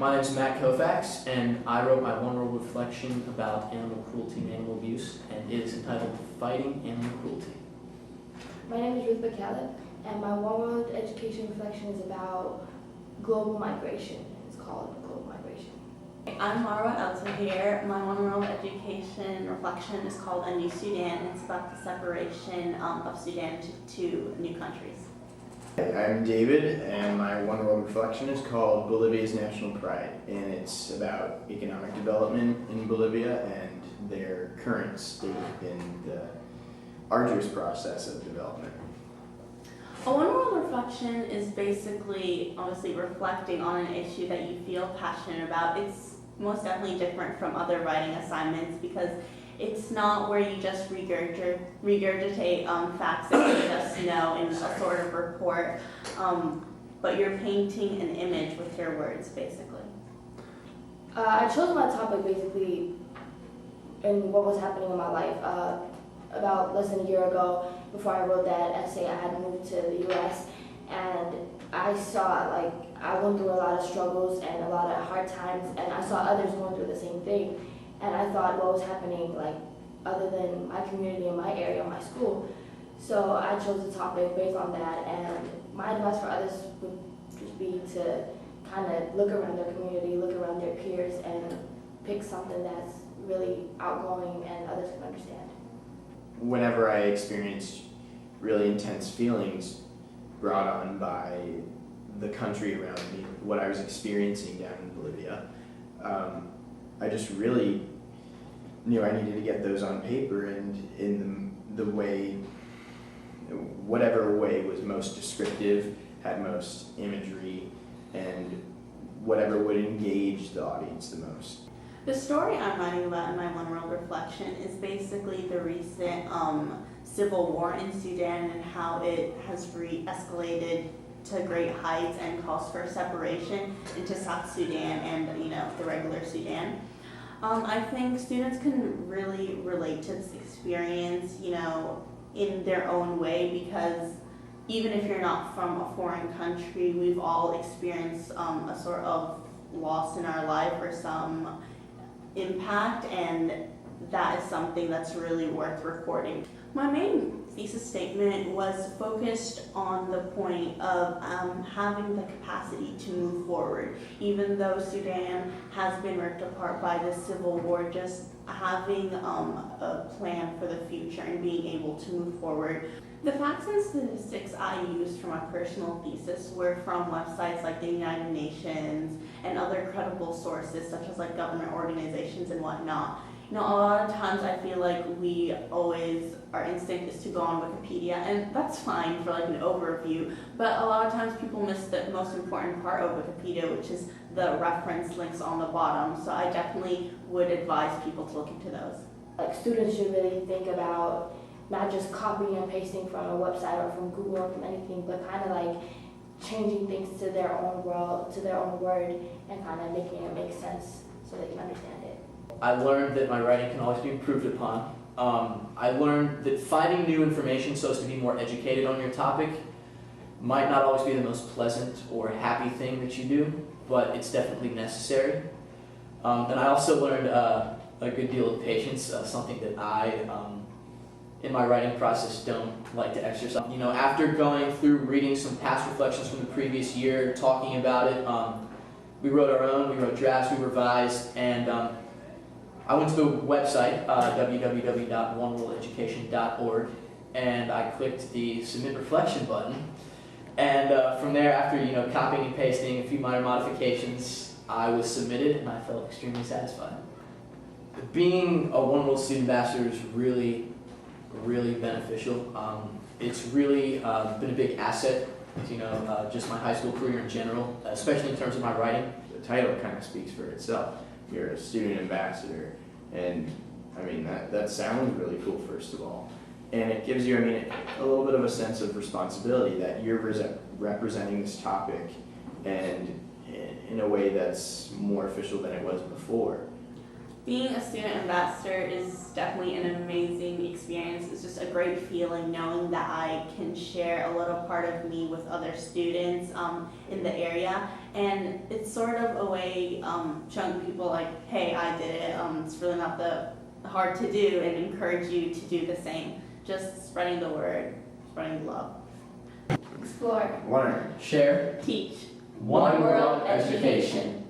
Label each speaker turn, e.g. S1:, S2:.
S1: My name is Matt Koufax, and I wrote my OneWorld reflection about animal cruelty and animal abuse, and it is entitled Fighting Animal Cruelty.
S2: My name is Ruth McCallum, and my OneWorld Education reflection is about global migration. It's called Global Migration.
S3: I'm Marwa Eltahir. My OneWorld Education reflection is called A New Sudan, and it's about the separation of Sudan to new countries.
S4: I'm David, and my OneWorld reflection is called Bolivia's National Pride, and it's about economic development in Bolivia and their current state in the arduous process of development.
S3: A OneWorld reflection is basically, obviously, reflecting on an issue that you feel passionate about. It's most definitely different from other writing assignments because it's not where you just regurgitate facts that you just know in a sort of report, but you're painting an image with your words, basically.
S2: I chose my topic basically in what was happening in my life. About less than a year ago, before I wrote that essay, I had moved to the U.S. and I saw, I went through a lot of struggles and a lot of hard times, and I saw others going through the same thing. And I thought what was happening, other than my community and my area, my school. So I chose the topic based on that, and my advice for others would just be to kind of look around their community, look around their peers, and pick something that's really outgoing and others can understand.
S4: Whenever I experienced really intense feelings brought on by the country around me, what I was experiencing down in Bolivia, I just really knew I needed to get those on paper and in the way, whatever way was most descriptive, had most imagery, and whatever would engage the audience the most.
S3: The story I'm writing about in my OneWorld reflection is basically the recent civil war in Sudan and how it has escalated to great heights and calls for separation into South Sudan and the regular Sudan. I think students can really relate to this experience, in their own way, because even if you're not from a foreign country, we've all experienced a sort of loss in our life or some impact, and that is something that's really worth recording. My main thesis statement was focused on the point of having the capacity to move forward. Even though Sudan has been ripped apart by the civil war, just having a plan for the future and being able to move forward. The facts and statistics I used for my personal thesis were from websites like the United Nations and other credible sources such as government organizations and whatnot. A lot of times I feel like our instinct is to go on Wikipedia, and that's fine for an overview, but a lot of times people miss the most important part of Wikipedia, which is the reference links on the bottom, so I definitely would advise people to look into those.
S2: Students should really think about not just copying and pasting from a website or from Google or from anything, but kind of changing things to their own world, to their own word, and kind of making it make sense so they can understand it.
S1: I learned that my writing can always be improved upon. I learned that finding new information so as to be more educated on your topic might not always be the most pleasant or happy thing that you do, but it's definitely necessary. And I also learned a good deal of patience, something that I, in my writing process, don't like to exercise. After going through reading some past reflections from the previous year, talking about it, we wrote our own, we wrote drafts, we revised, and I went to the website, www.oneworldeducation.org, and I clicked the Submit Reflection button. And from there, after copying and pasting a few minor modifications, I was submitted, and I felt extremely satisfied. Being a OneWorld Student Ambassador is really beneficial. It's really been a big asset to just my high school career in general, especially in terms of my writing.
S4: The title kind of speaks for itself. You're a student ambassador, and that sounds really cool, first of all, and it gives you a little bit of a sense of responsibility that you're representing this topic and in a way that's more official than it was before.
S3: Being a student ambassador is definitely an amazing experience. It's just a great feeling knowing that I can share a little part of me with other students in the area. And it's sort of a way showing people like, hey, I did it. It's really not that hard to do, and encourage you to do the same. Just spreading the word, spreading love.
S2: Explore.
S4: Learn.
S1: Share.
S3: Teach.
S1: OneWorld Education.